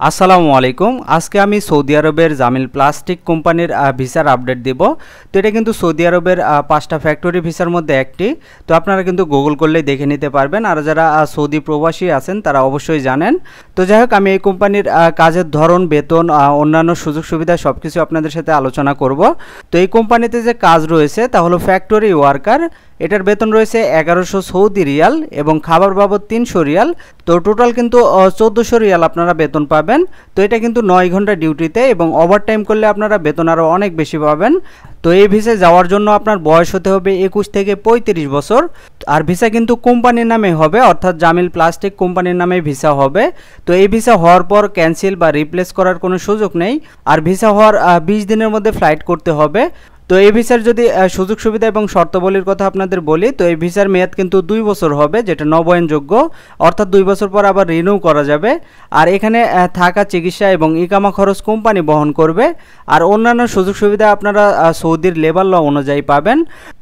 আসসালামু আলাইকুম। আজকে আমি সৌদি আরবের জামিল প্লাস্টিক কোম্পানির ভিসার আপডেট দিব। তো এটা কিন্তু সৌদি আরবের 5টা ফ্যাক্টরি ভিসার মধ্যে একটি। তো আপনারা কিন্তু গুগল করলেই দেখে নিতে পারবেন, আর যারা সৌদি প্রবাসী আছেন তারা অবশ্যই জানেন। তো যাই হোক, আমি এই কোম্পানির কাজের ধরন, বেতন, অন্যান্য সুযোগ সুবিধা সব কিছু আপনাদের সাথে আলোচনা করব। তো এই কোম্পানিতে যে কাজ রয়েছে তা হলো ফ্যাক্টরি ওয়ার্কার। এটার বেতন রয়েছে 1100 সৌদি রিয়াল এবং খাবার বাবদ 300 রিয়াল। তো টোটাল কিন্তু 1400 রিয়াল আপনারা বেতন পাবেন। তো এটা কিন্তু 9 ঘন্টা ডিউটিতে, এবং ওভারটাইম করলে আপনারা বেতন আরও অনেক বেশি পাবেন। তো এই ভিসায় যাওয়ার জন্য আপনার বয়স হতে হবে 21 থেকে 35 বছর। আর ভিসা কিন্তু কোম্পানির নামে হবে, অর্থাৎ জামিল প্লাস্টিক কোম্পানির নামে ভিসা হবে। তো এই ভিসা হওয়ার পর ক্যান্সেল বা রিপ্লেস করার কোনো সুযোগ নেই। আর ভিসা হওয়ার 20 দিনের মধ্যে ফ্লাইট করতে হবে। তো এই ভিসার যদি সুযোগ সুবিধা এবং শর্তাবলীর কথা আপনাদের বলি, তো এই ভিসার মেয়াদ কিন্তু 2 বছর হবে, যেটা নবায়নযোগ্য, অর্থাৎ 2 বছর পর আবার রিনিউ করা যাবে। আর এখানে থাকা, চিকিৎসা এবং ইকামা খরচ কোম্পানি বহন করবে। আর অন্যান্য সুযোগ সুবিধা আপনারা সৌদির লেবার ল অনুযায়ী পাবেন।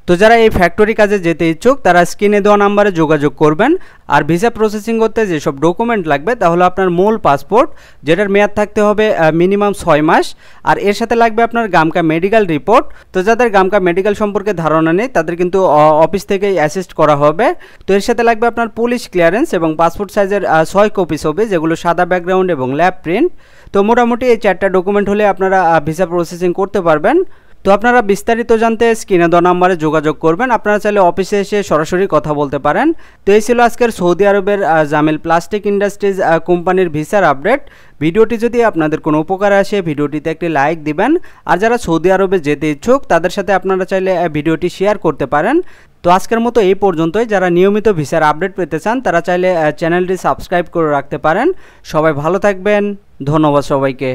তো যারা এই ফ্যাক্টরি কাজে যেতে ইচ্ছুক তারা স্ক্রিনে দেওয়া নাম্বারে যোগাযোগ করবেন। আর ভিসা প্রসেসিং করতে যেসব ডকুমেন্ট লাগবে তা হলো আপনার মূল পাসপোর্ট, যেটার মেয়াদ থাকতে হবে মিনিমাম 6 মাস। আর এর সাথে লাগবে আপনার গামকা মেডিকেল রিপোর্ট। তো যাদের গামকা মেডিকেল সম্পর্কে ধারণা নেই তাদের কিন্তু অফিস থেকেই অ্যাসিস্ট করা হবে। তো এর সাথে লাগবে আপনার পুলিশ ক্লিয়ারেন্স এবং পাসপোর্ট সাইজের 6 কপি ছবি, যেগুলো সাদা ব্যাকগ্রাউন্ড এবং ল্যাব প্রিন্ট। তো মোটামুটি এই 4টা ডকুমেন্ট হলে আপনারা ভিসা প্রসেসিং করতে পারবেন। তো আপনারা বিস্তারিত জানতে স্ক্রিনে দেওয়া নাম্বারে যোগাযোগ করবেন। আপনারা চাইলে অফিসে এসে সরাসরি কথা বলতে পারেন। তো এই ছিল আজকের সৌদি আরবের জামিল প্লাস্টিক ইন্ডাস্ট্রিজ কোম্পানির ভিসার আপডেট। ভিডিওটি যদি আপনাদের কোনো উপকার আসে ভিডিওটিতে একটি লাইক দিবেন। আর যারা সৌদি আরবে যেতে ইচ্ছুক তাদের সাথে আপনারা চাইলে ভিডিওটি শেয়ার করতে পারেন। তো আজকের মতো এই পর্যন্তই। যারা নিয়মিত ভিসার আপডেট পেতে চান তারা চাইলে চ্যানেলটি সাবস্ক্রাইব করে রাখতে পারেন। সবাই ভালো থাকবেন, ধন্যবাদ সবাইকে।